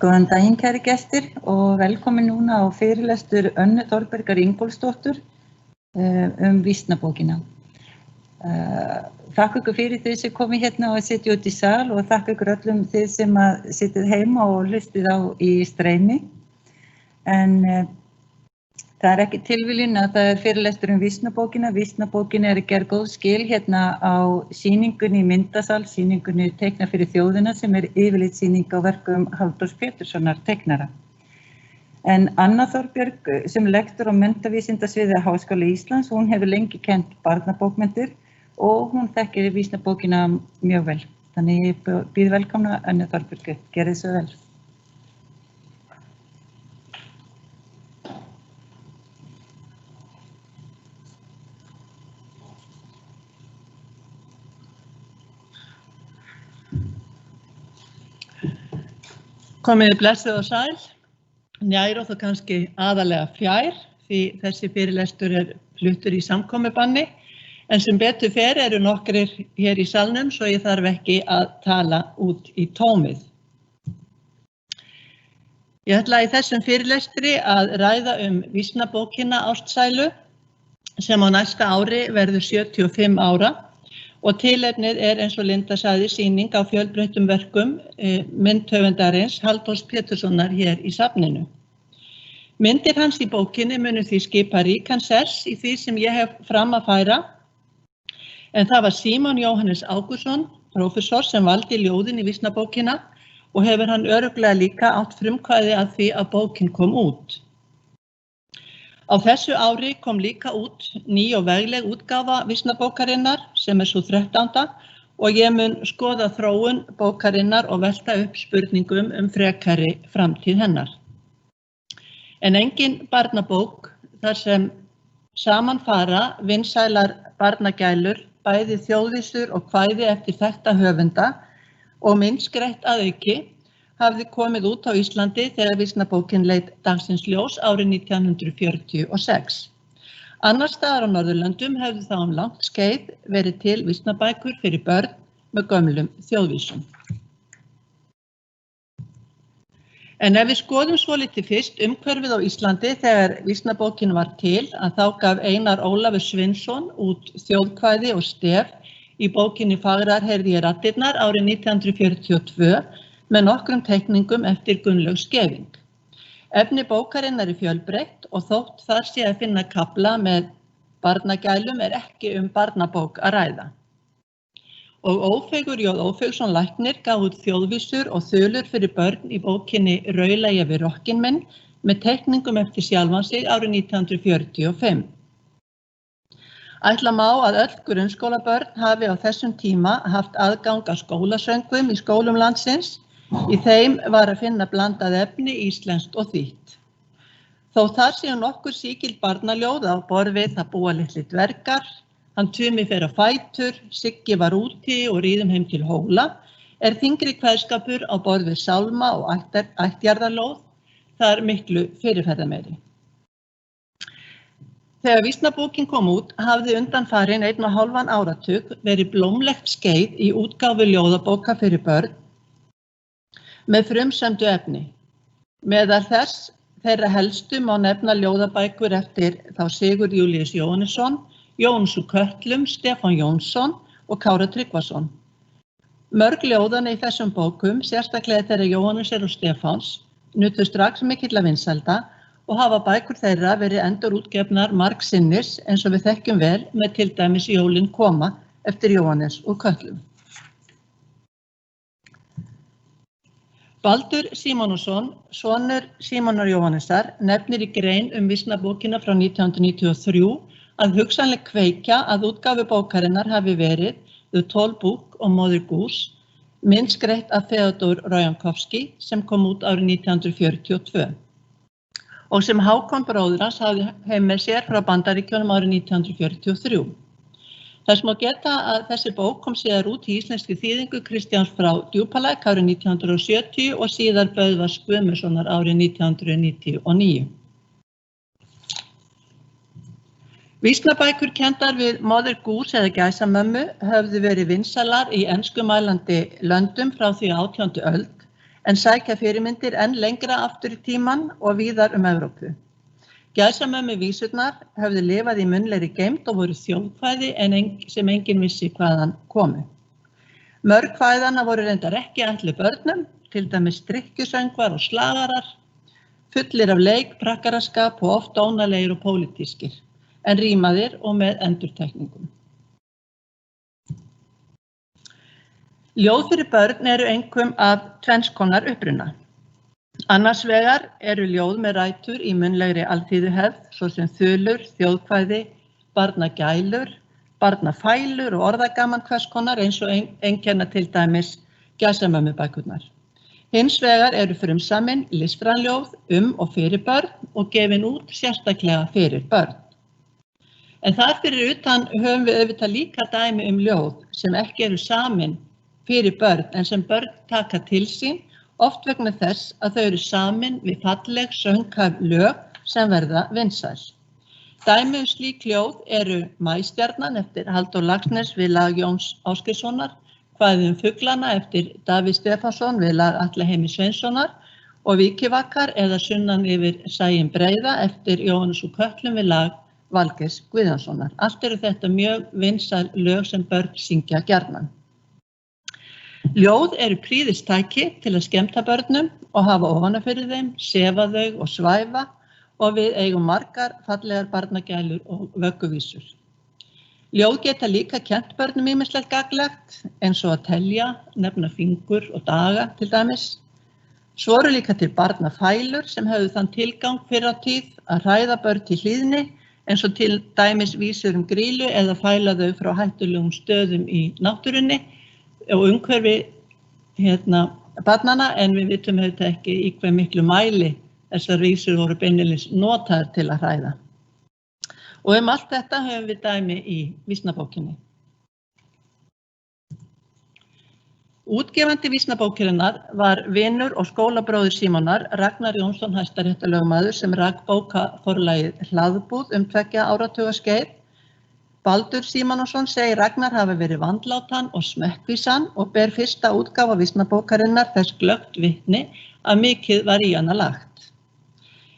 Góðan daginn kæri gestir og velkomin núna á fyrirlestur Önnu Þorbergar Ingólfsdóttur Vísnabókina. Þakka ykkur fyrir þið sem komið hérna og sitja út í sal og þakka ykkur öllum þið sem sitið heima og hlustið á í streymi. En það ekki tilviljun að það fyrirlestur Vísnabókina. Vísnabókina að gera góð skil hérna á sýningunni í myndasal, sýningunni Teikna fyrir þjóðina sem yfirleitt sýning á verkum Halldórs Péturssonar teiknara. En Anna Þorbjörg sem lektor á menntavísindasviði Háskóla Íslands, hún hefur lengi kennt barnabókmenntir og hún þekkir Vísnabókina mjög vel. Þannig ég býð velkomna Önnu Þorbjörgu, gerið svo vel. Komiði blessuð og sæl, njær og þó kannski aðalega fjær því þessi fyrirlestur fluttur í samkomubanni en sem betur fer eru nokkrir hér í salnum svo ég þarf ekki að tala út í tómið. Ég ætla í þessum fyrirlestri að ræða Vísnabókina ástsælu sem á næsta ári verður 75 ára og tilefnið eins og Linda sagði sýning á fjölbreyttum verkum myndhöfundarins Halldórs Péturssonar hér í safninu. Myndir hans í bókinni munu því skipa ríkan sess í því sem ég hef fram að færa, en það var Símon Jóhannes Ágústsson, prófessor sem valdi ljóðin í Vísnabókina og hefur hann örugglega líka átt frumkvæði að því að bókin kom út. Á þessu ári kom líka út ný og vegleg útgáfa Vísnabókarinnar sem sú 13. og ég mun skoða þróun bókarinnar og velta upp spurningum frekari framtíð hennar. En engin barnabók þar sem saman fara vinsælar barnagælur, bæði þjóðvísur og kvæði eftir þekkta höfunda og myndskreytt að auki hafði komið út á Íslandi þegar Vísnabókin leit dagsins ljós árið 1946. Annars staðar á Norðurlöndum hefðu þá langt skeið verið til vísnabækur fyrir börn með gömlum þjóðvísum. En ef við skoðum svolítið fyrst umhverfið á Íslandi þegar Vísnabókin var til að þá gaf Einar Ólafur Svinsson út þjóðkvæði og stef í bókinni Fagrar heyrði ég raddirnar árið 1942 með nokkrum teikningum eftir Gunnlaug Skeving. Efni bókarinnar fjölbreytt og þótt þar sé að finna kafla með barnagælum ekki barnabók að ræða. Og Ófeigur J. Ófeigsson læknir gaf út þjóðvísur og þulur fyrir börn í bókinni Raula ég við rokkinn minn með teikningum eftir sjálfan sig árið 1945. Ætla má að öll grunnskólabörn hafi á þessum tíma haft aðgang að skólasöngvum í skólum landsins. Í þeim var að finna blandað efni íslenskt og þýtt. Þó þar séu nokkur sígild barnaljóð á borð við Það búa litlir dvergar, Hann Tumi fer á fætur, Siggi var úti og ríðum heim til Hóla, þyngri kveðskapur á borð við sálma og ættjarðarlóð, þar miklu fyrirferðarmeiri. Þegar Vísnabókin kom út hafði undanfarin 1,5 áratug verið blómlegt skeið í útgáfu ljóðabóka fyrir börn með frumsömdu efni. Meðal þeirra helstu má nefna ljóðabækur eftir þá Sigurð Júlíus Jóhannesson, Jóns úr Kötlum, Stefán Jónsson og Kára Tryggvason. Mörg ljóðanna í þessum bókum, sérstaklega þeirra Jóhannesar og Stefáns, nutu strax mikilla vinsælda og hafa bækur þeirra verið endurútgefnar margsinnis eins og við þekkjum vel með til dæmis Jólin koma eftir Jóhannes úr Kötlum. Baldur Símonarson, sonur Símonar Jóhannesar, nefnir í grein Vísnabókina frá 1993 að hugsanleg kveikja að útgáfu bókarinnar hafi verið The Tall Book og Mother Goose, myndskreytt af Theodor Rojankovski sem kom út árið 1942 og sem Hákon bróðir hans hafði heim með sér frá Bandaríkjunum árið 1943. Þess má geta að þessi bók kom síðar út í íslenskri þýðingu Kristjáns frá Djúpalæk árið 1970 og síðar Böðvars Guðmundssonar árið 1999. Vísnabækur kenndar við Mother Goose eða gæsamömmu höfðu verið vinsælar í enskumælandi löndum frá því á 18. öld, en sækja fyrirmyndir enn lengra aftur í tímann og víðar Evrópu. Gæsamömmu vísurnar höfðu lifað í munnlegri geymd og voru þjóðkvæði sem enginn vissi hvaðan komu. Mörg kvæðanna voru reyndar ekki ætluð börnum, til dæmis drykkjusöngvar og slagarar, fullir af leik, prakkaraskap og oft ónalegir og pólitískir, en rímaðir og með endurtekningum. Ljóð fyrir börn eru einkum af tvenns konar uppruna. Annars vegar eru ljóð með rætur í munnlegri alþýðuhefð, svo sem þulur, þjóðkvæði, barnagælur, barnafælur og orðagaman hvers konar eins og einkenna til dæmis gæsamömmubækurnar. Hins vegar eru frumsamin listræn ljóð og fyrir börn og gefin út sérstaklega fyrir börn. En þar fyrir utan höfum við auðvitað líka dæmi ljóð sem ekki eru samin fyrir börn en sem börn taka til sín, oft vegna þess að þau eru samin við falleg sönghæf lög sem verða vinsæl. Dæmi slík ljóð eru Maístjarnan eftir Halldór Laxness við lag Jóns Ásgeirssonar, Kvæði fuglana eftir Davíð Stefánsson við lag Atla Heimi Sveinssonar og Víkivakkar eða Sunnan yfir sæinn breiða eftir Jóhannes úr Kötlum við lag Valgeirs Guðjónssonar. Allt eru þetta mjög vinsæl lög sem börn syngja gjarnan. Ljóð eru prýðistæki til að skemmta börnum og hafa ofan fyrir þeim, sefa þau og svæfa og við eigum margar fallegar barnagælur og vögguvísur. Ljóð geta líka kennt börnum ýmislegt gagnlegt eins og að telja, nefna fingur og daga til dæmis. Svo eru líka til barnafælur sem höfðu þann tilgang fyrr á tíð að hræða börn til hlýðni eins og til dæmis vísur grýlu eða fæla þau frá hættulegum stöðum í náttúrunni og umhverfi barnanna en við vitum auðvitað ekki í hve miklu mæli þessar vísur voru beinlínis notaðar til að hræða. Og allt þetta höfum við dæmi í vísnabókinni. Útgefandi vísnabókarinnar var vinur og skólabróðir Símonar, Ragnar Jónsson hæstaréttarlögmaður sem rak bókaforlagið Hlaðbúð 2 áratuga skeið. Baldur Símonarson segir Ragnar hafi verið vandlátan og smekkvísan og ber fyrsta útgáfa vísnabókarinnar þess glöggt vitni að mikið var í hana lagt.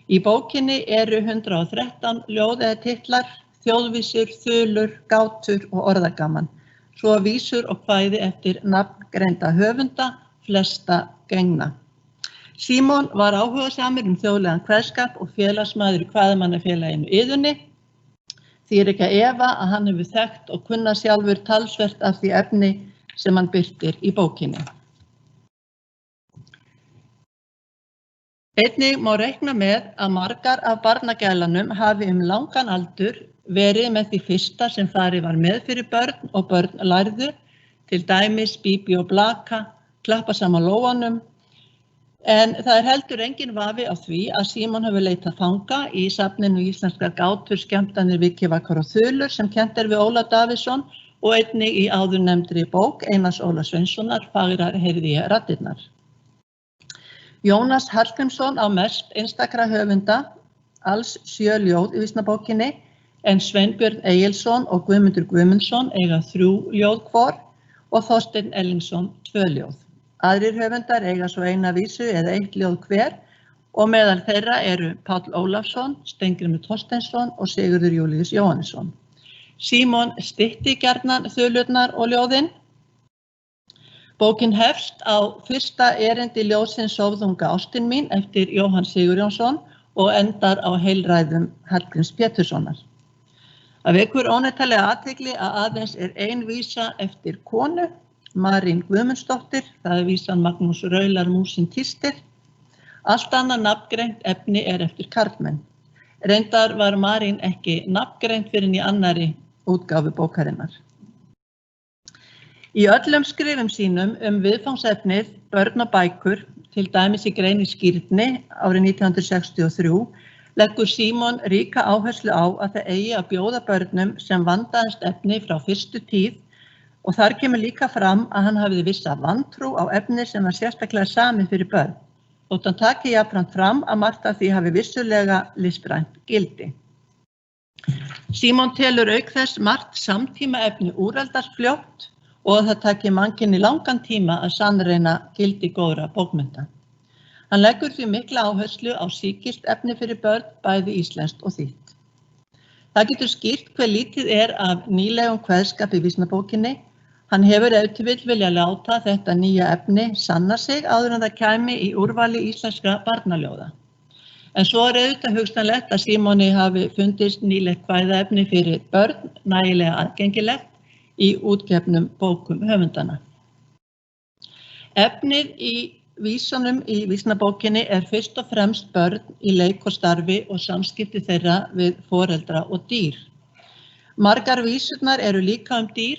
Í bókinni eru 113 ljóð eða titlar, þjóðvísur, þulur, gátur og orðagaman, svo vísur og kvæði eftir nafngreinda höfunda, flesta gengna. Símon var áhugasamur þjóðlegan kveðskap og félagsmaður í kvæðamannafélaginu Iðunni. Því ekki að efa að hann hefur þekkt og kunna sjálfur talsvert af því efni sem hann birtir í bókinni. Einnig má reikna með að margar af barnagælanum hafi langan aldur verið með því fyrsta sem farið var með fyrir börn og börn lærðu, til dæmis Bíbí og Blaka, Klappa saman lófanum, en það heldur engin vafi á því að Símon hefur leitað fanga í safninu íslenskar gátur, skemmtanir, Víkivakkar og þulur sem kennt við Ólaf Davíðsson og einnig í áðurnefndri bók Einars Óla Sveinssonar, Fagrar heyrði ég raddirnar. Jónas Hallgrímsson á mest einstakra höfunda, alls 7 ljóð í vísnabókinni, en Sveinbjörn Egilsson og Guðmundur Guðmundsson eiga 3 ljóð hvor og Þorsteinn Erlingsson 2 ljóð. Aðrir höfundar eiga svo eina vísu eða 1 ljóð hver og meðal þeirra eru Páll Ólafsson, Steingrímur Thorsteinsson og Sigurður Júlíus Jóhannesson. Símon stytti gjarnan þulurnar og ljóðin. Bókin hefst á fyrsta erindi ljóðsins Sofðunga ástin mín eftir Jóhann Sigurjónsson og endar á heilræðum Hallgríms Péturssonar. Það vekur óneitanlega athygli að aðeins ein vísa eftir konu, Marín Guðmundsdóttir, það vísan Magnús Raular Músin Tístir. Allt annað nafngreint efni eftir karlmenn. Reyndar var Marín ekki nafngreint fyrr en í annarri útgáfu bókarinnar. Í öllum skrifum sínum viðfangsefnið börn og bækur, til dæmis í grein í Skírni árið 1963, leggur Símon ríka áherslu á að það eigi að bjóða börnum sem vandaðist efni frá fyrstu tíð og þar kemur líka fram að hann hafiði vissa vantrú á efni sem var sérstaklega samið fyrir börn. Þótt hann taki jafnframt fram að margt af því hafi vissulega listrænt gildi. Símon telur auk þess margt samtíma efni úreldast fljótt og að það taki mannkyni langan tíma að sannreyna gildi góðra bókmennta. Hann leggur því mikla áherslu á sígilt efni fyrir börn, bæði íslenskt og þýtt. Það getur skýrt hve lítið af nýlegum kveðskap í vísnabókinni. Hann hefur ef til vill vilja láta þetta nýja efni sanna sig áður en það kæmi í úrvali íslenskra barnaljóða. En svo auðvitað hugsanlegt að Símoni hafi fundist nýlegt kvæðaefni fyrir börn nægilega aðgengilegt í útgefnum bókum höfundana. Efnið í vísunum í vísnabókinni fyrst og fremst börn í leik og starfi og samskipti þeirra við foreldra og dýr. Margar vísurnar líka dýr,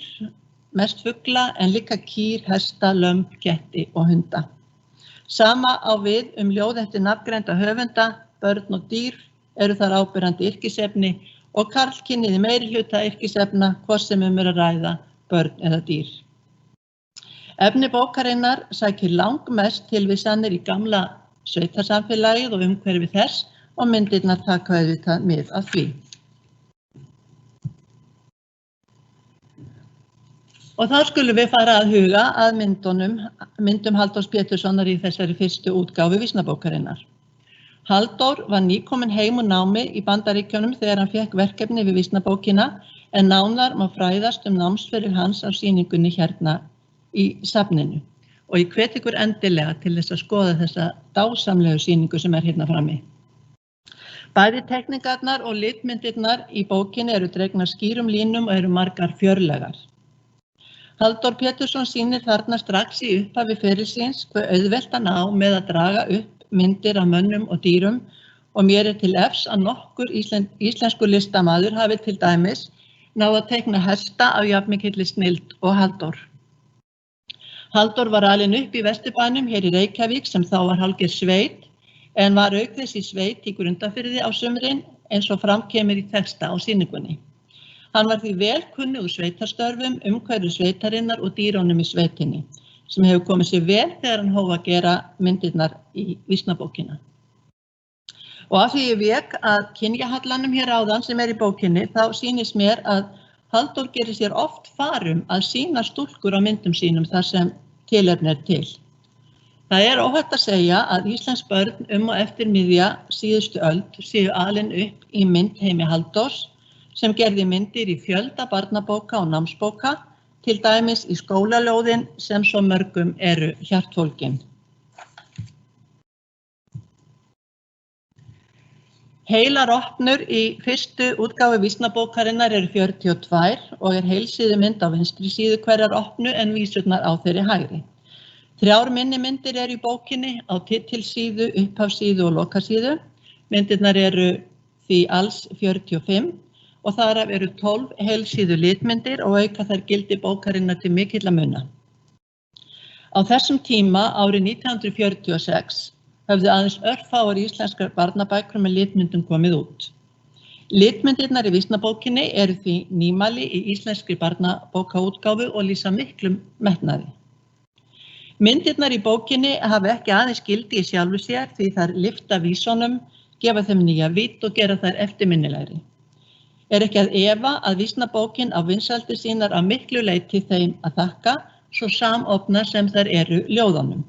mest fugla en líka kýr, hesta, lömb, ketti og hunda. Sama á við ljóð eftir nafngreinda höfunda, börn og dýr þar áberandi yrkisefni og karlkynið í meirihluta yrkisefna, hvort sem að ræða börn eða dýr. Efni bókarinnar sækir langmest tilvísanir í gamla sveitarsamfélagið og umhverfi þess og myndirnar taka auðvitað mið af því. Og þá skulum við fara að huga að myndum Halldórs Péturssonar í þessari fyrstu útgáfu vísnabókarinnar. Halldór var nýkominn heim úr námi í Bandaríkjunum þegar hann fékk verkefni við vísnabókina, en nánar má fræðast námsferil hans á sýningunni hérna í safninu. Og ég hvet ykkur endilega til þess að skoða þessa dásamlegu sýningu sem hérna frammi. Bæði teikningarnar og litmyndirnar í bókinni dregnar skýrum línum og margar fjörlegar. Halldór Pétursson sýnir þarna strax í upphafi ferilsins hve auðvelt hann á með að draga upp myndir af mönnum og dýrum og mér til efs að nokkur íslenskur listamaður hafi til dæmis náð að teikna hesta af jafnmikilli snilld og Halldór. Halldór var alinn upp í Vesturbænum hér í Reykjavík sem þá var hálfgerð sveit, en var auk þess í sveit í Grundarfirði á sumrin eins og fram kemur í texta á sýningunni. Hann var því vel kunnugur sveitarstörfum, umhverfi sveitarinnar og dýrunum í sveitinni, sem hefur komið sér vel þegar hann hóf að gera myndirnar í vísnabókina. Og af því ég vék að kynjahallanum hér áðan sem í bókinni, þá sýnist mér að Halldór gerir sér oft far að sýna stúlkur á myndum sínum þar sem tilefni til. Það óhætt að segja að íslensk börn og eftir miðja síðustu öld séu alin upp í myndheimi Halldórs, sem gerði myndir í fjölda barnabóka og námsbóka, til dæmis í skólaljóðin sem svo mörgum hjartfólgin. Heilar opnur í fyrstu útgáfu vísnabókarinnar 42 og heilsíðumynd á vinstri síðu hverjar opnu en vísurnar á þeirri hægri. 3 minni myndir í bókinni á titilsíðu, upphafssíðu og lokasíðu. Myndirnar því alls 45 og þar af 12 heilsíðu litmyndir og auka þær gildi bókarinnar til mikilla muna. Á þessum tíma, árið 1946, höfðu aðeins örfáar íslenskar barnabækur með litmyndum komið út. Litmyndirnar í vísnabókinni því nýmæli í íslenskri barnabókaútgáfu og lýsa miklum metnaði. Myndirnar í bókinni hafa ekki aðeins gildi í sjálfu sér því þær lyfta vísunum, gefa þeim nýja vídd og gera þær eftirminnilegri. Ekki að efa að vísnabókin á vinsældir sínar að miklu leyti þeim að þakka, svo samofna sem þær ljóðunum.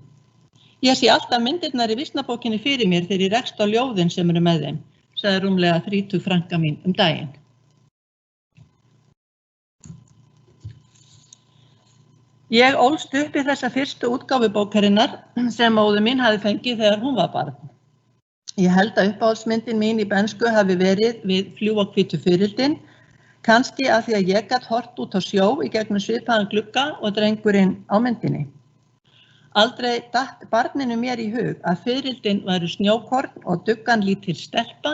Ég sé alltaf myndirnar í vísnabókinni fyrir mér þegar ég rekst á ljóðin sem með þeim, sagði rúmlega 30 franka mín daginn. Ég ólst upp í þessa fyrstu útgáfu bókarinnar sem móðir mín hafði fengið þegar hún var barn. Ég held að uppáhaldsmyndin mín í bernsku hafi verið við Fljúga hvítu firildin, kannski af því að ég gat hort út á sjó í gegnum svipaðan glugga og drengurinn á myndinni. Aldrei datt barninu mér í hug að firildin væru snjókorn og duggan lítil stelpa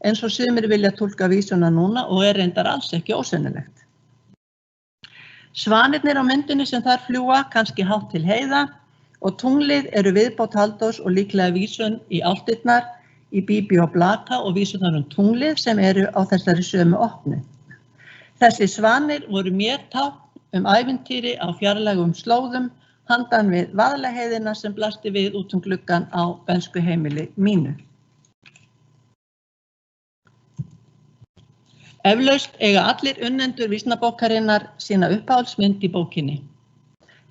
eins og sumir vilja túlka vísuna núna og reyndar alls ekki ósennilegt. Svanirnir á myndinni sem þar fljúga kannski hátt til heiða og tunglið viðbót Halldórs og líklega vísun í álftirnar í Bíbí og Blaka og vísunar tunglið sem á þessari sömu opnu. Þessi svanir voru mér tákn ævintýri á fjarlægum slóðum handan við Vaðlaheiðina sem blasti við út gluggann á bernskuheimili mínu. Eflaust eiga allir unnendur vísnabókarinnar sína uppáhaldsmynd í bókinni.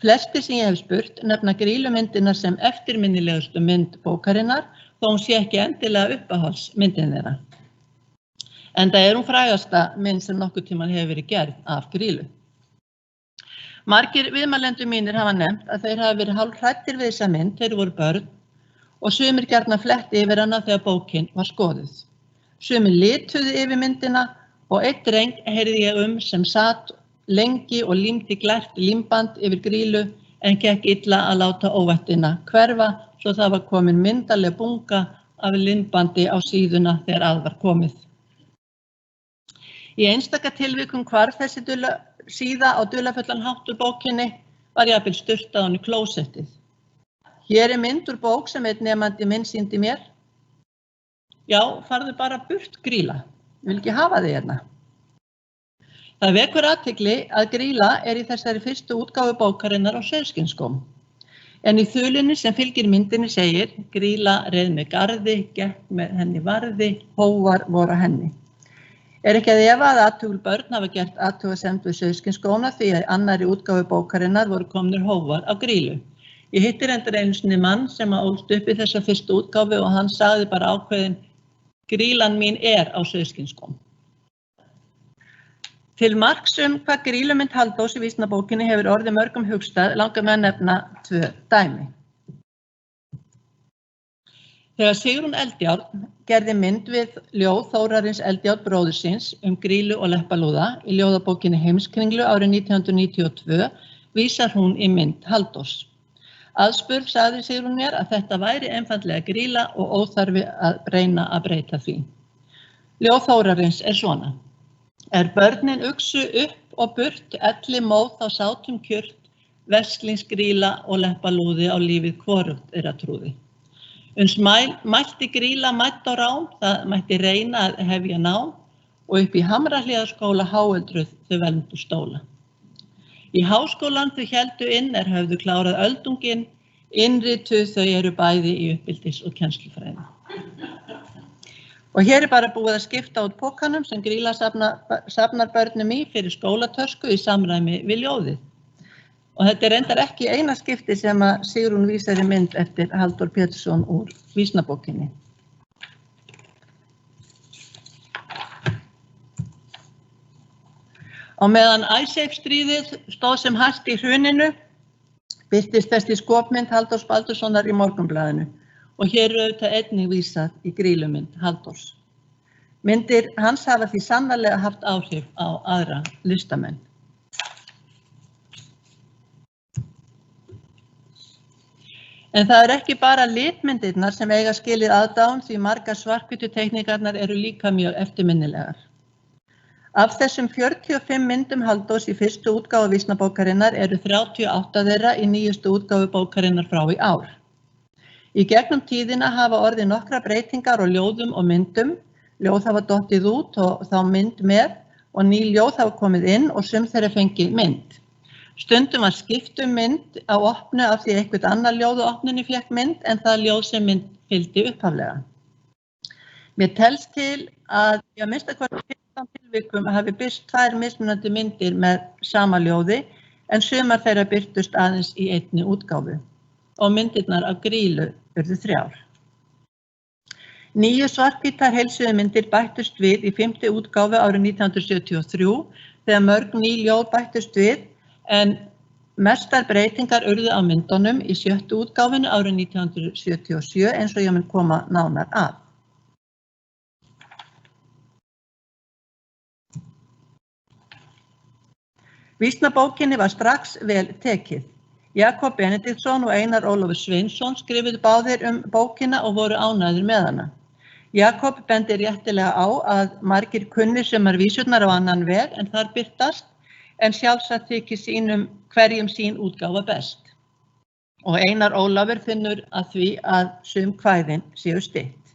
Flestir sem ég hef spurt nefna Grýlumyndina sem eftirminnilegustu mynd bókarinnar, þó hún sé ekki endilega uppáhaldsmyndin þeirra. Enda hún frægasta mynd sem nokkurn tímann hefur verið gerð af Grýlu. Margir viðmælendur mínir hafa nefnt að þeir hafa verið hálfhræddir við þessa mynd þegar voru börn og sumir gjarnan fletti yfir hana þegar bókin var skoðuð. Sumir lituðu yfir myndina og einn dreng heyrði ég sem sat lengi og límdi glært límband yfir Grýlu en gekk illa að láta óvættina hverfa svo það var komin myndarleg bunga af límbandi á síðuna þegar að var komið. Í einstaka tilvikum hvarf þessi síða á dularfullan hátt úr bókinni var jafnvel sturtað hún í klósettið. Hér mynd úr bók sem einn nemandi minn sýndi mér. Já, farðu bara burt Grýla, ég vil ekki hafa þig hérna. Það vekur athygli að Grýla í þessari fyrstu útgáfu bókarinnar á sauðskinsskóm. En í þulunni sem fylgir myndinni segir, Grýla reið með garði, gekk með henni varði, hóvar voru á henni. Ekki að efa að athugul börn hafa gert athugasemd við sauðskinsskóna því að í annarri útgáfu bókarinnar voru komnir hóvar á Grýlu. Ég hitti reyndar einu sinni mann sem ólst upp í þessa fyrstu útgáfu og hann sagði bara ákveðin, Grýlan mín á sauðskinsskóm. Til marks hvað Grýlumynd Halldórs í vísnabókinni hefur orðið mörgum hugstað langar mig að nefna 2 dæmi. Þegar Sigrún Eldjárn gerði mynd við ljóð Þórarins Eldjárn bróður síns Grýlu og Leppalúða í ljóðabókinni Heimskringlu árið 1992 vísar hún í mynd Halldórs. Aðspurð sagði Sigrún mér að þetta væri einfaldlega Grýla og óþarfi að reyna að breyta því. Ljóð Þórarins svona. Börnin uxu upp og burt elli móð þá sátum kjurt, vesklings Grýla og Leppalúði á lífið hvorugt að trúði. Uns mælti Grýla mætt á rám, það mætti reyna að hefja nám og upp í Hamrahlíðarskóla háöldruð þau velndu stóla. Í háskólan þau héldu inn höfðu klárað öldunginn, innrituð þau eru bæði í uppbyldis- og kennslufræði. Og hér bara búið að skipta út pokanum sem Grýla safnar börnum í fyrir skólatösku í samræmi við ljóðið. Og þetta reyndar ekki eina skipti sem að Sigrún vísar í mynd eftir Halldór Pétursson úr vísnabókinni. Á meðan Icesave-stríðið stóð sem hæst í hruninu, birtist þessi skopmynd Halldórs Baldurssonar í Morgunblaðinu og hér auðvitað einnig vísað í Grýlumynd Halldórs. Myndir hans hafa því sannarlega haft áhrif á aðra listamenn. En það ekki bara litmyndirnar sem eiga skilið aðdáun því margar svarthvítu teikningarnar eru líka mjög eftirminnilegar. Af þessum 45 myndum Halldórs í fyrstu útgáfu vísnabókarinnar eru 38 þeirra í nýjustu útgáfu bókarinnar frá í ár. Í gegnum tíðina hafa orðið nokkrar breytingar á ljóðum og myndum, ljóð hafa dottið út og þá mynd með og ný ljóð hafa komið inn og sum þeirra fengið mynd. Stundum var skipt mynd á opnu af því eitthvað annar ljóð á opnunni fékk mynd en það ljóð sem mynd fylgdi upphaflega. Mér telst til að í að minnsta hvort 15 tilvikum hafi birst 2 mismunandi myndir með sama ljóði en sumar þeirra birtust aðeins í einni útgáfu og myndirnar af Grýlu urðu 3. 9 svarthvítar heilsuðu myndir bættust við í 5. útgáfu árið 1973 þegar mörg ný ljóð bættust við en mestar breytingar urðu á myndunum í 7. útgáfinu árið 1977 eins og ég mun koma nánar að. Vísnabókinni var strax vel tekið. Jakob Benediktsson og Einar Ólafur Sveinsson skrifuðu báðir bókina og voru ánægðir með hana. Jakob bendir réttilega á að margir kunni sumar vísurnar á annan veg en þar birtast en sjálfsagt þykir hverjum sín útgáfa best. Og Einar Ólafur finnur að því að sum kvæðin séu stytt.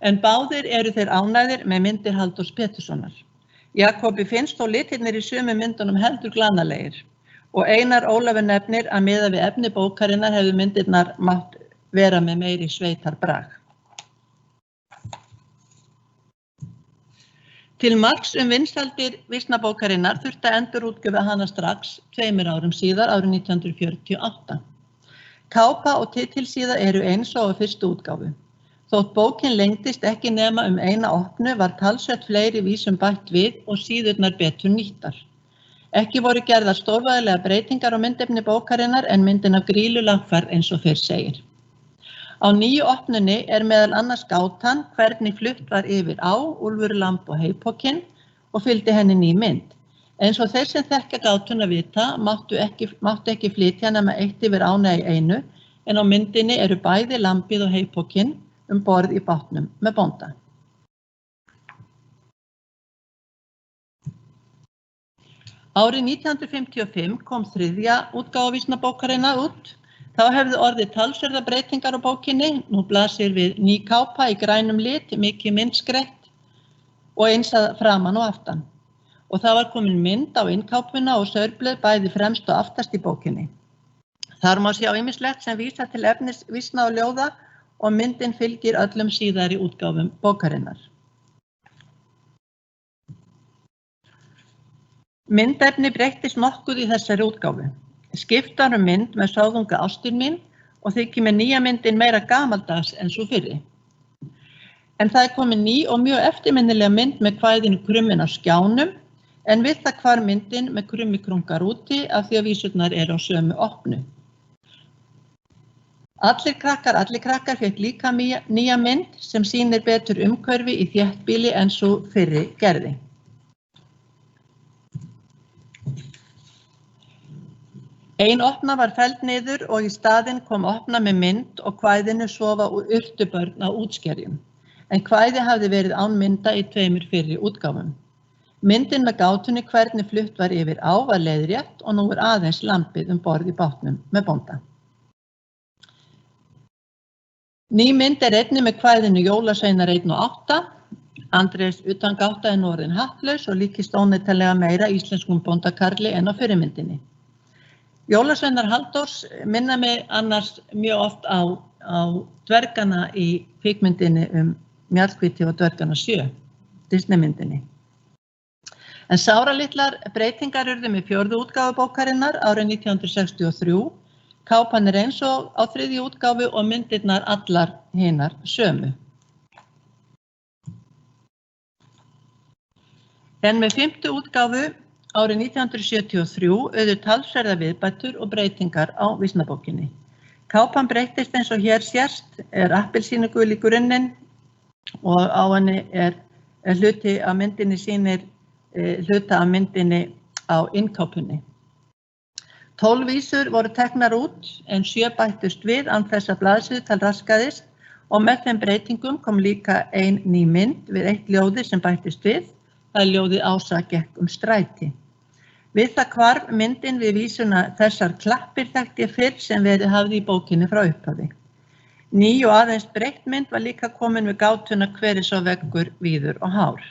En báðir eru þeir ánægðir með myndir Halldórs Péturssonar. Jakobi finnst þó litirnir í sumum myndunum heldur glanalegir og Einar Ólafur nefnir að miðað við efni bókarinnar hefðu myndirnar mátt vera með meiri sveitarbrag. Til marks vinsældir vísnabókarinnar þurfti að endurútgefa hana strax 2 árum síðar, árið 1948. Kápa og titilsíða eru eins og á fyrstu útgáfu. Þótt bókin lengdist ekki nema eina opnu var talsvert fleiri vísum bætt við og síðurnar betur nýttar. Ekki voru gerðar stórvægilega breytingar á myndefni bókarinnar en myndin af Grýlu lagfærð eins og fyrr segir. Á nýju opnunni meðal annars gátan hvernig flutt var yfir á, Úlfur, lamb og heipokinn og fylgdi henni ný mynd. Eins og þeir sem þekkja gátuna vita máttu ekki flytja nema eitt yfir ána í einu en á myndinni eru bæði lambið og heipokinn borð í bátnum með bónda. Árið 1955 kom 3. útgáfa vísnabókarinnar út. Þá hefðu orðið talsverðar breytingar á bókinni. Nú blasir við ný kápa í grænum lit, mikið myndskreytt og eins að framan og aftan. Og það var komin mynd á innkápuna og saurblöð bæði fremst og aftast í bókinni. Þar má sjá ýmislegt sem vísa til efnis vísna og ljóða og myndin fylgir öllum síðari útgáfum bókarinnar. Myndefni breyttist nokkuð í þessari útgáfu. Skiptar mynd með sáðunga ástin mín og þykir með nýja myndin meira gamaldags en svo fyrri. En það komin ný og mjög eftirminnilega mynd með kvæðinu Krummin á skjánum en við það hvar myndin með krummikrungar úti af því að vísurnar eru á sömu opnu. Allir krakkar fékk líka nýja mynd sem sýnir betur umhverfi í þéttbýli en svo fyrri gerði. Ein opna var felld niður og í staðinn kom opna með mynd og kvæðinu sofa urtubörn á útskerjum. En kvæði hafði verið án mynda í 2 fyrri útgáfum. Myndin með gátunni hvernig flutt var yfir á var leiðrétt og nú aðeins lambið borð í bátnum með bónda. Ný mynd einnig með kvæðinu Jólasveinar 1 og 8. Andrés utan gáta nú orðinn hattlaus og líkist óneitanlega meira íslenskum bóndakarli en á fyrirmyndinni. Jólasveinar Halldórs minna mig annars mjög oft á dvergana í kvikmyndinni Mjallhvíti og dvergana 7, Disneymyndinni. En sáralitlar breytingar urðu með 4. útgáfu bókarinnar árið 1963. Kápan eins og á 3. útgáfu og myndirnar allar hinar sömu. En með 5. útgáfu árið 1973 urðu talsverðar viðbætur og breytingar á vísnabókinni. Kápan breyttist eins og hér sést, appelsínugul í grunninn og á henni hluti af myndinni sýnir hluta af myndinni á innkápunni. 12 vísur voru teknar út en 7 bættust við án þess að blaðsviðtal raskaðist og með þeim breytingum kom líka ein ný mynd við eitt ljóði sem bættist við. Það ljóðið Ása gekk stræti. Við það hvarf myndin við vísuna þessar klappir þekkti ég fyrr sem verið hafði í bókinni frá upphafi. Ný og aðeins breytt mynd var líka komin við gátuna hver er svo veggur, víður og hár.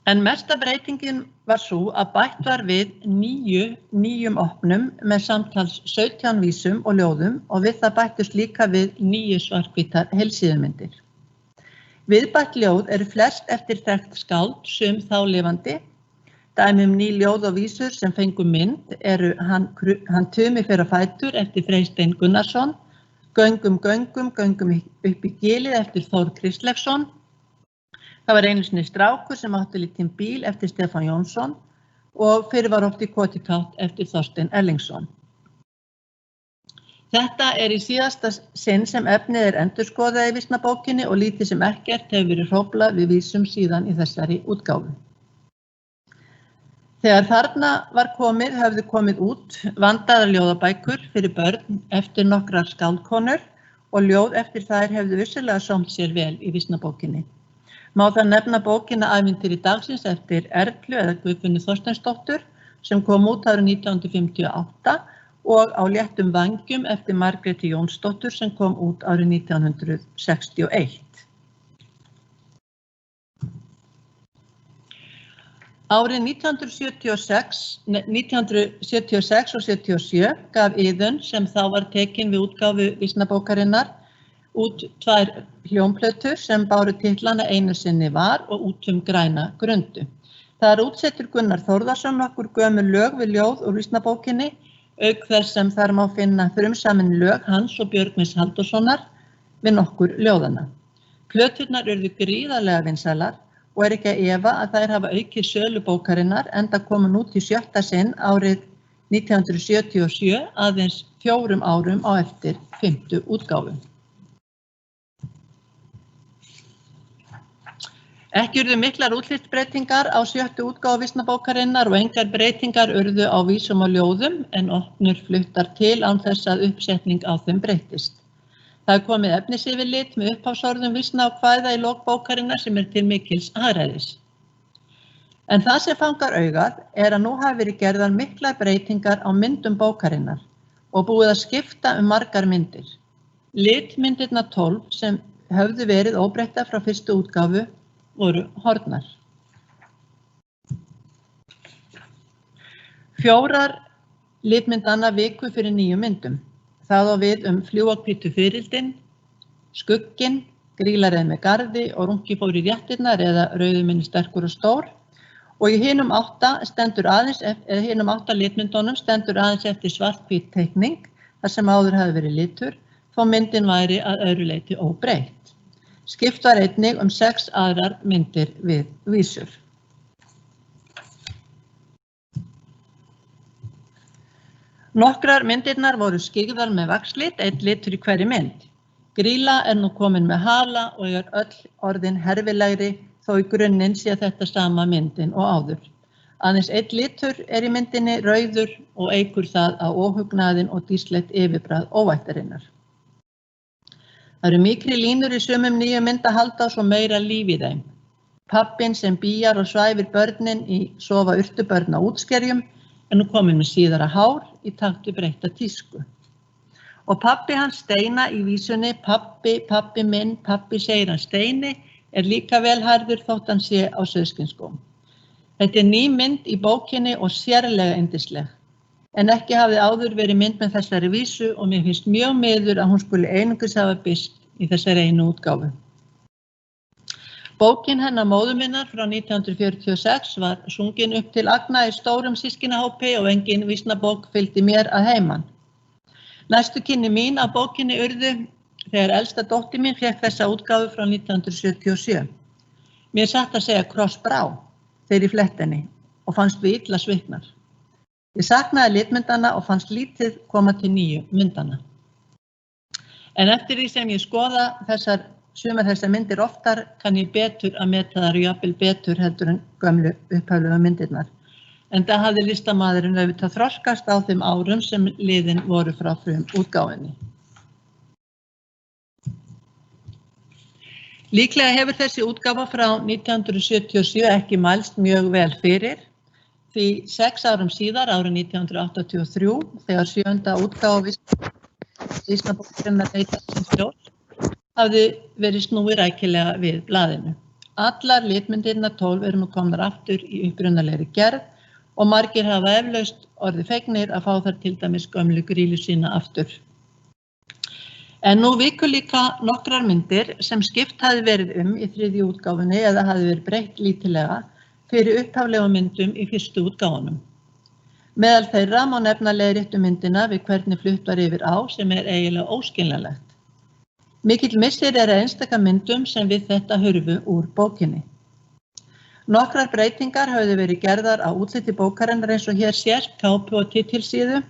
En mesta breytingin var svo að bætt var við nýjum opnum með samtals 17 vísum og ljóðum og við það bættust líka við 9 svarthvítar heilsíðumyndir. Viðbætt ljóð eru flest eftir þekkt skáld, sum þá lifandi. Dæmi ný ljóð og vísur sem fengu mynd eru Hann Tumi fer á fætur eftir Freystein Gunnarsson, Göngum upp í gilið eftir Þór Kristlefsson. Það var einu sinni strákur sem átti lítinn bíl eftir Stefán Jónsson og fyrir var oft í kotikátt eftir Þorstein Erlingsson. Þetta í síðasta sinn sem efnið endurskoðað í vísnabókinni og lítið sem ekkert hefur verið hróflað við vísum síðan í þessari útgáfu. Þegar þarna var komið höfðu komið út vandaðar ljóðabækur fyrir börn eftir nokkrar skáldkonur og ljóð eftir þær hefðu vissulega sómt sér vel í vísnabókinni. Má það nefna bókina Ævintýri dagsins eftir Erlu eða Guðfinnu Þorsteinsdóttur sem kom út árið 1958 og Á léttum vangjum eftir Margréti Jónsdóttur sem kom út árið 1961. Árið 1976 og 77 gaf Iðunn sem þá var tekin við útgáfu vísnabókarinnar út 2 hljómplötur sem báru titlana Einu sinni var og Út græna grundu. Þar útsetur Gunnar Þórðarson nokkur gömul lög við ljóð úr vísnabókinni, auk þess sem þar má finna frumsamin lög hans og Björgvins Halldórssonar við nokkur ljóðanna. Plöturnar urðu gríðarlega vinsælar og ekki að efa að þær hafa aukið sölu bókarinnar enda komin út í 7. sinn árið 1977, aðeins 4 árum á eftir 5. útgáfu. Ekki urðu miklar útlitsbreytingar á 7. útgáfu vísnabókarinnar og engar breytingar urðu á vísum og ljóðum en opnur fluttar til án þess að uppsetning á þeim breytist. Það er komið efnisyfirlit með upphafsorðum vísna og kvæða í lok bókarinnar sem til mikils hagræðis. En það sem fangar augað er að nú hafa verið gerðar miklar breytingar á myndum bókarinnar og búið að skipta margar myndir. Litmyndirnar 12 sem höfðu verið óbreyttar frá 1. útgáfu voru horfnar. 4 litmyndanna viku fyrir 9 myndum. Það á við Fljúgahvítu firildin, Skugginn, Grílareið með garði og Runki fór í réttirnar eða Rauður minn sterkur og stór. Og í hinum 8 litmyndunum stendur aðeins eftir svarthvít teikning, þar sem áður hafi verið litur, þó myndin væri að öðru leyti óbreytt. Skipt var einnig 6 aðrar myndir við vísur. Nokkrar myndirnar voru skyggðar með vaxlit, 1 litur í hverri mynd. Grýla er nú komin með hala og er öll orðin herfilegri þó í grunninn sé þetta sama myndin og áður. Aðeins 1 litur er í myndinni rauður og eykur það á óhugnaðinn og díslegt yfirbragð óvættarinnar. Það eru mýkri línur í sumum nýju mynda halda og svo meira líf í þeim. Pabbinn sem bíjar og svæfir börnin í sofa urtubörn á útskerjum er nú komin með síðara hár í takt við breytta tísku. Og pabbi hans Steina í vísunni, pabbi minn, pabbi segir hann Steini, er líka velhærður þótt hann sé á sauðskinsskóm. Þetta er ný mynd í bókinni og sérlega yndisleg. En ekki hafði áður verið mynd með þessari vísu og mér finnst mjög miður að hún skuli einungis hafa birst í þessari einu útgáfu. Bókin hennar móður minnar frá 1946 var sungin upp til agna í stórum systkinahópi og engin vísnabók fylgdi mér að heiman. Næstu kynni mín af bókinni urðu þegar elsta dóttir mín fékk þessa útgáfu frá 1977. Mér satt að segja krossbrá þegar ég flett henni og fannst við illa sviknar. Ég saknaði litmyndana og fannst lítið koma til nýju myndana. En eftir því sem ég skoða sumar þessar myndir oftar kann ég betur að meta þær jafnvel betur heldur en gömlu upphaflegu myndirnar. En það hafði listamaðurinn auðvitað þroskast á þeim árum sem liðin voru frá útgáfunni. Líklega hefur þessi útgáfa frá 1977 ekki mælst mjög vel fyrir. Því 6 árum síðar, árið 1983, þegar 7. útgáfa vísnabókarinnar Leitað síns ljós, hafði verið snúið rækilega við blaðinu. Allar litmyndirnar 12 eru nú komnar aftur í upprunalegri gerð og margir hafa eflaust orðið fegnir að fá þar til dæmis gömlu Grýlu sína aftur. En nú viku líka nokkrar myndir sem skipt hafði verið í 3. útgáfunni eða hafði verið breytt lítillega fyrir upphaflegum myndum í 1. útgáfunum. Meðal þeirra má nefna leiðréttu myndina við hvernig flutt var yfir á sem er eiginlega óskiljanlegt. Mikill missir er að einstaka myndum sem við þetta hurfu úr bókinni. Nokkrar breytingar höfðu verið gerðar á útliti bókarinnar eins og hér sést, kápu og titilsíðu.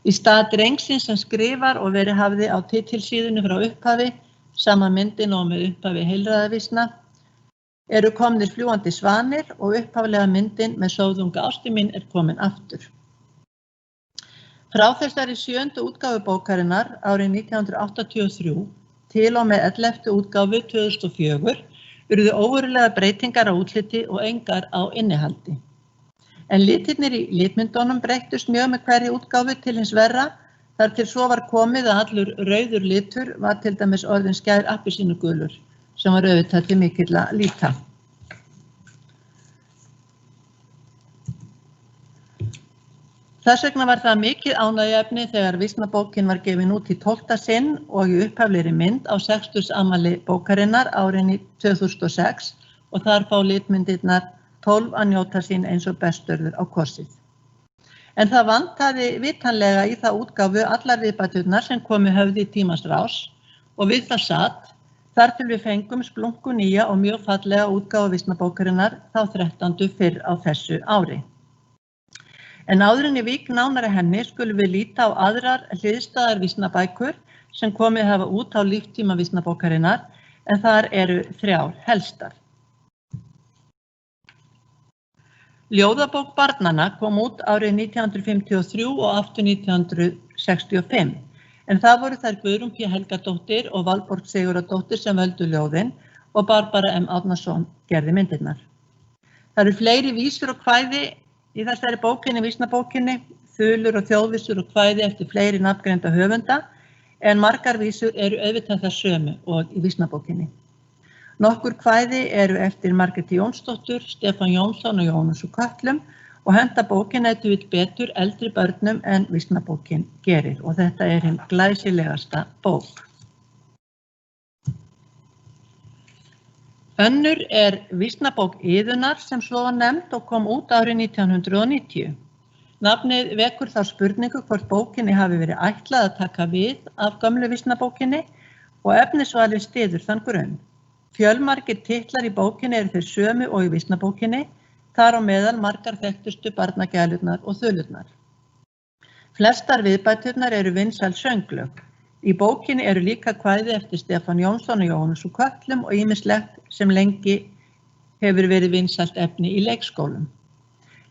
Í stað drengsins sem skrifar og verið hafði á titilsíðunni frá upphafi, sama myndin og með upphafi heilræðavísna, eru komnir fljúgandi svanir og upphaflega myndin með Sóðunga ásti mín er komin aftur. Frá þessari 7. útgáfu bókarinnar árið 1983 til og með 11. útgáfu 2004 urðu óverulega breytingar á útliti og engar á innihaldi. En litirnir í litmyndunum breyttust mjög með hverri útgáfu til hins verra, þar til svo var komið að allur rauður litur var til dæmis orðinn skær appelsínugulur, sem var auðvitað til mikilla líta. Þess vegna var það mikið ánægjuefni þegar vísnabókin var gefin út í 12. sinn og í upphaflegri mynd á 60. afmæli bókarinnar árið 2006 og þar fá litmyndirnar 12 að njóta sín eins og besturður á kosið. En það vantaði vitanlega í það útgáfu allar viðbæturnar sem komu höfði í tímans rás og við það satt þar til við fengum splunku nýja og mjög fallega útgáfu vísnabókarinnar þá 13. fyrr á þessu ári. En áður en ég vík nánari henni skulum við líta á aðrar hliðstæðar vísnabækur sem komið hafa út á líftíma vísnabókarinnar en þar eru 3 helstar. Ljóðabók barnanna kom út árið 1953 og aftur 1965 en það voru þær Guðrún P. Helgadóttir og Valborg Sigurðardóttir sem völdu ljóðin og Barbara M. Árnason gerði myndirnar. Það eru fleiri vísur og kvæði í þessari bókinni, vísnabókinni, þulur og þjóðvísur og kvæði eftir fleiri nafngreinda höfunda, en margar vísur eru auðvitað það sömu og í vísnabókinni. Nokkur kvæði eru eftir Margréti Jónsdóttur, Stefán Jónsson og Jónas úr Kötlum og henta bókin ef vill betur eldri börnum en vísnabókin gerir og þetta er hin glæsilegasta bók. Önnur er vísnabók Iðunnar sem svo var nefnd og kom út árið 1990. Nafnið vekur þá spurningu hvort bókinni hafi verið ætlað að taka við af gömlu vísnabókinni og efnisvalið styður þann grunn. Fjölmargir titlar í bókinni eru þeir sömu og í vísnabókinni, þar á meðal margar þekktustu barnagælurnar og þulurnar. Flestar viðbæturnar eru vinsæl sönglög. Í bókinni eru líka kvæði eftir Stefán Jónsson og Jónas úr Kötlum og ýmislegt sem lengi hefur verið vinsælt efni í leikskólum.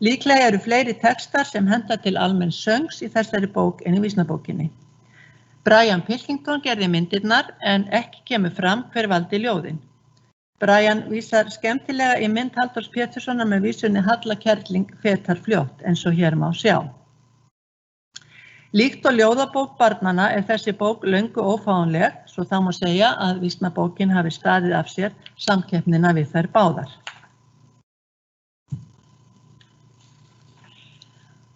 Líklega eru fleiri textar sem henta til almenns söngs í þessari bók en í vísnabókinni. Brian Pilkington gerði myndirnar en ekki kemur fram hver valdi ljóðin. Brian vísar skemmtilega í mynd Halldórs Péturssonar með vísunni Halla kerling fetar fljótt eins og hér má sjá. Líkt og ljóðabók barnanna er þessi bók löngu ófáanleg, svo það má segja að vísnabókin hafi staðið af sér samkeppnina við þær báðar.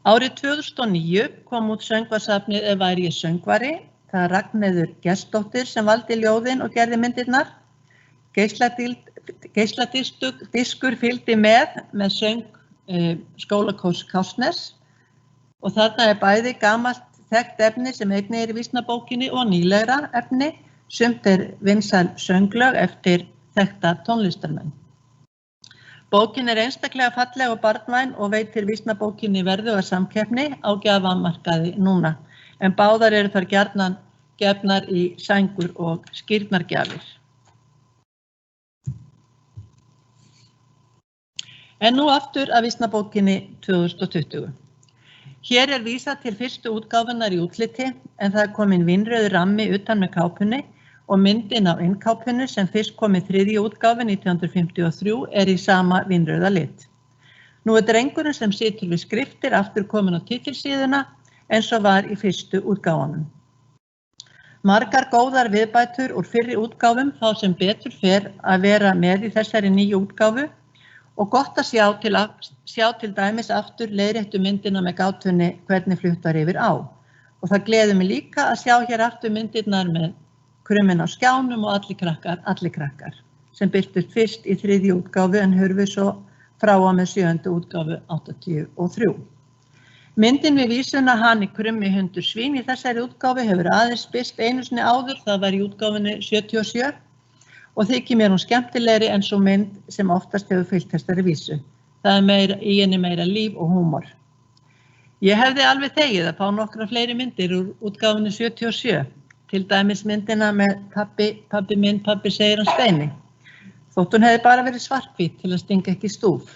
Árið 2009 kom út söngvasafnið Ef væri ég söngvari. Það er Ragnheiður Gestsdóttir sem valdi ljóðin og gerði myndirnar. Geisladiskur fylgdi með söng skólakórs Kársnes. Og þarna er bæði gamalt þekkt efni sem einnig er í vísnabókinni og nýlegra efni, sumt er vinsæl sönglög eftir þekkta tónlistarmenn. Bókin er einstaklega falleg og barnvæn og veitir vísnabókinni verðuga samkeppni á gjafamarkaði núna, en báðar eru þar gjarnan gefnar í sængur og skírnargjafir. En nú aftur að vísnabókinni 2020. Hér er vísað til fyrstu útgáfunnar í útliti en það er komin vínrauður rammi utan með kápunni og myndin á innkápunni sem fyrst kom í 3. útgáfu 1953 er í sama vínrauða lit. Nú er drengurinn sem situr við skriftir aftur komin á titilsíðuna eins og var í fyrstu útgáfunum. Margar góðar viðbætur úr fyrri útgáfum fá sem betur fer að vera með í þessari nýju útgáfu og gott að sjá til dæmis aftur leiðréttu myndina með gátunni hvernig fluttar yfir á. Og það gleður mig líka að sjá hér aftur myndirnar með krummin á skjánum og allir krakkar, sem birtust fyrst í 3. útgáfu en hurfu svo frá og með 7. útgáfu 83. Myndin við vísuna Hani krummi hundur svín í þessari útgáfu hefur aðeins birst einu sinni áður, það var í útgáfunni 77. Og þykir mér hún skemmtilegri en svo mynd sem oftast hefur fylgt þessari vísu. Það er í henni meira líf og húmor. Ég hefði alveg þegið að fá nokkra fleiri myndir úr útgáfunni 77, til dæmis myndina með pabbi minn, pabbi segir hann Steini. Þótt hún hefði bara verið svarthvít til að stinga ekki í stúf.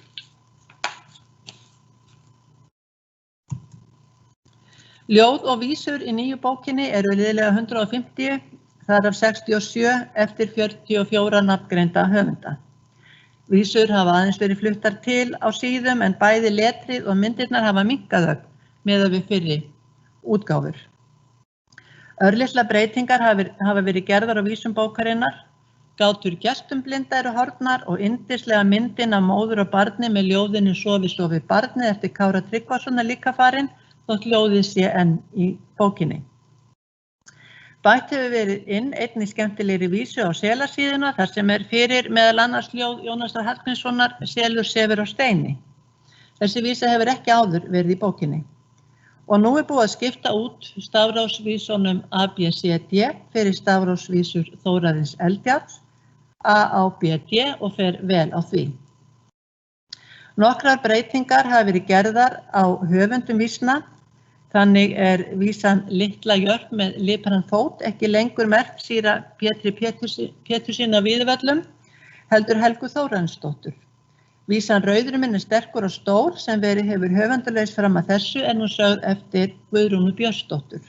Ljóð og vísur í nýju bókinni eru liðlega 150, þar af 67 eftir 44 nafngreinda höfunda. Vísur hafa aðeins verið fluttar til á síðum en bæði letrið og myndirnar hafa minnkað miðað við fyrri útgáfur. Örlitlar breytingar hafa verið gerðar á vísum bókarinnar. Gátur gestum blinda eru horfnar og yndislega myndin af móður og barni með ljóðinu Sofi, sofi barnið eftir Kára Tryggvason er líka farin, þótt ljóðið sé enn í bókinni. Bætt hefur verið inn einnig skemmtilegri vísu á Selarsíðuna þar sem fyrir meðal annars ljóð Jónasar Hallgrímssonar Selur sefur á steini. Þessi vísa hefur ekki áður verið í bókinni. Og nú búið að skipta út stafrófsvísunum ABCD fyrir stafrófsvísur Þórarins Eldjarls, AABD og fer vel á því. Nokkrar breytingar hafa verið gerðar á höfundum vísna. Þannig vísan Litla jörp með lipran fót ekki lengur merkt síra Pétri Péturssyni á Víðivöllum, heldur Helgu Þórarinsdóttur. Vísan Rauðurinn sterkur og stór sem verið hefur höfundalaus fram að þessu nú sögð eftir Guðrúnu Björnsdóttur.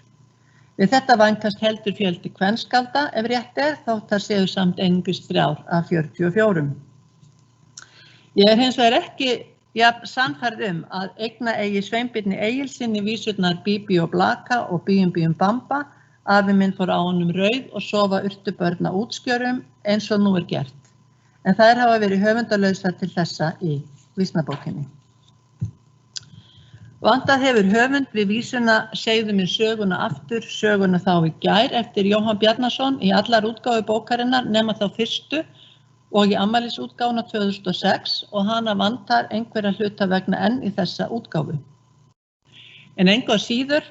Við þetta vænkast heldur fjöldi kvenskálda ef rétt þótt það séu samt einungis 3 af 44. Ég hins vegar ekki sannfærð að eigna eigi Sveinbirni Egilssyni vísurnar Bíbí og Blaka og Bíum Bíum Bamba, afi minn fór á honum rauð og sofa urtubörn á útskjörum eins og nú gert. En þær hafa verið höfundalausar til þessa í vísnabókinni. Vandað hefur höfund við vísuna Segðu mér söguna aftur, söguna þá í gær eftir Jóhann Bjarnason í allar útgáfu bókarinnar nema þá fyrstu og í afmælisútgáfuna 2006 og hana vantar einhverja hluta vegna enn í þessa útgáfu. En engu að síður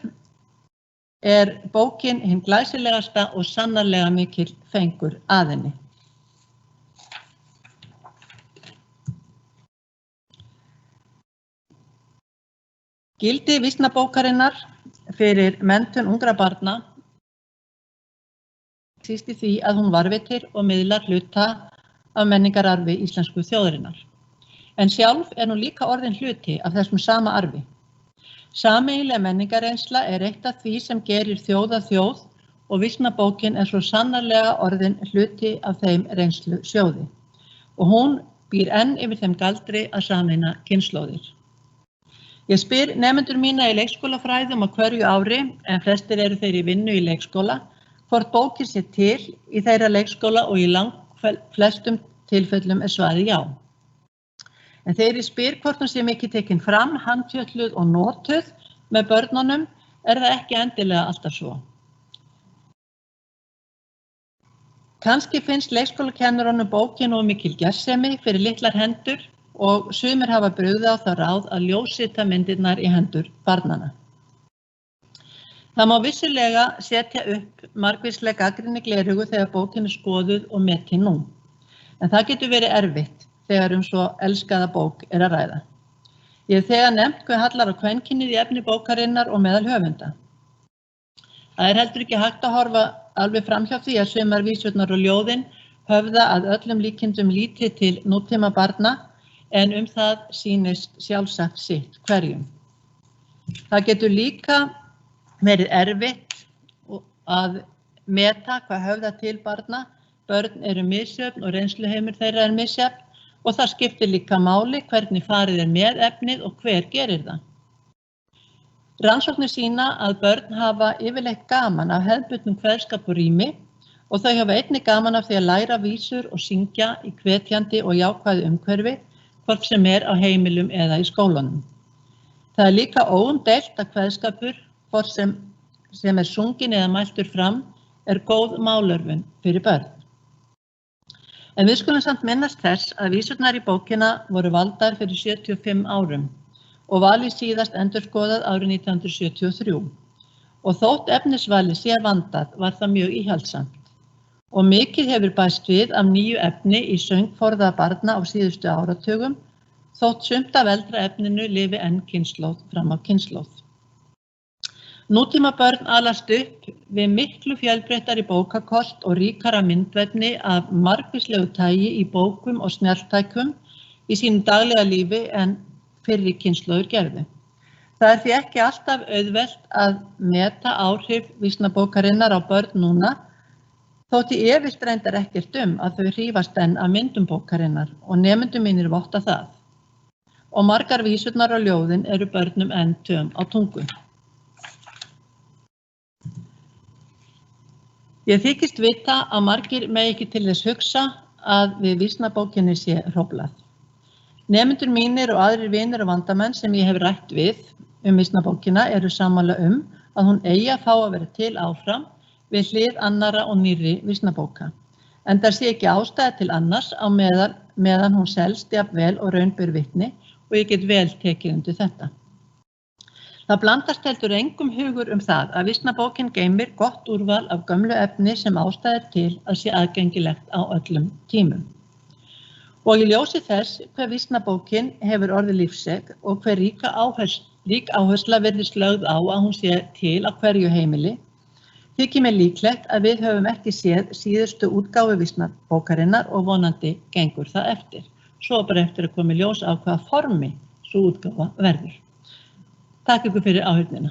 bókin hinn glæsilegasta og sannarlega mikil fengur að henni. Gildi vísnabókarinnar fyrir menntun ungra barna síst í því að hún varðveitir og miðlar hluta af menningararfi íslensku þjóðarinnar. En sjálf hún líka orðin hluti af þessum sama arfi. Sameiginleg menningarreynsla eitt af því sem gerir þjóð að þjóð og vísnabókin svo sannarlega orðin hluti af þeim reynslu sjóði. Og hún býr enn yfir þeim galdri að sameina kynslóðir. Ég spyr nemendur mína í leikskólafræðum á hverju ári, en flestir eru þeir í vinnu í leikskóla, hvort bókin sé til í þeirra leikskóla og í flestum tilfellum svarið já. En þegar ég spyr hvort hún sé mikið tekin fram, handfjölluð og notuð með börnunum, það ekki endilega alltaf svo. Kannski finnst leikskólakennurunum bókin of mikil gersemi fyrir litlar hendur og sumir hafa brugðið á það ráð að ljósrita myndirnar í hendur barnanna. Það má vissulega setja upp margvísleg gagnrýni gleraugu þegar bókin skoðuð og metin nú. En það getur verið erfitt þegar svo elskaða bók að ræða. Ég hef þegar nefnt hve hallar á kvenkynið í efni bókarinnar og meðal höfunda. Það heldur ekki hægt að horfa alveg framhjá því að sumar vísurnar og ljóðin höfða að öllum líkindum lítið til nútíma barna en það sýnist sjálfsagt sitt hverjum. Það getur líka verið erfitt að meta hvað höfða til barna. Börn eru misjöfn og reynsluheimur þeirra misjafn og það skiptir líka máli hvernig farið með efnið og hver gerir það. Rannsóknir sýna að börn hafa yfirleitt gaman af hefðbundnum kveðskap og rími og þau hafa einnig gaman af því að læra vísur og syngja í hvetjandi og jákvæðu umhverfi, hvort sem á heimilum eða í skólanum. Það líka óumdeilt að kveðskapur, hvort sem sungin eða mæltur fram, góð málörvun fyrir börn. En við skulum samt minnast þess að vísurnar í bókina voru valdar fyrir 75 árum og valið síðast endurskoðað árið 1973. Og þótt efnisvalið sé vandað var það mjög íhaldsamt. Og mikið hefur bæst við af nýju efni í söngforða barna á síðustu áratugum, þótt sumt af eldra efninu lifi enn kynslóð fram á kynslóð. Nútíma börn alast upp við miklu fjölbreyttari bókakost og ríkara myndvefni af margvíslegu tagi í bókum og snjalltækjum í sínu daglega lífi en fyrri kynslóður gerðu. Það því ekki alltaf auðvelt að meta áhrif vísnabókarinnar á börn núna, þótt í efist reyndar ekkert að þau hrífast enn af myndum bókarinnar og nemendur mínir votta það. Og margar vísurnar og ljóðin eru börnum enn töm á tungu. Ég þykist vita að margir megi ekki til þess hugsa að við vísnabókinni sé hróflað. Nemendur mínir og aðrir vinir og vandamenn sem ég hef rætt við vísnabókina eru sammála að hún eigi að fá að vera til áfram við hlið annarra og nýrri vísnabóka. Enda sé ekki ástæða til annars á meðan hún selst jafnvel og raun ber vitni og ég get vel tekið undir þetta. Það blandast heldur engum hugur það að vísnabókin geymir gott úrval af gömlu efni sem ástæða til að sé aðgengilegt á öllum tímum. Og í ljósi þess hver vísnabókin hefur orðið lífseig og hver rík áhersla virðist lögð á að hún sé til á hverju heimili, þykir mér líklegt að við höfum ekki séð síðustu útgáfu vísnabókarinnar og vonandi gengur það eftir. Svo bara eftir að koma í ljós á hvaða formi sú útgáfa verður. Takk ykkur fyrir áheyrnina.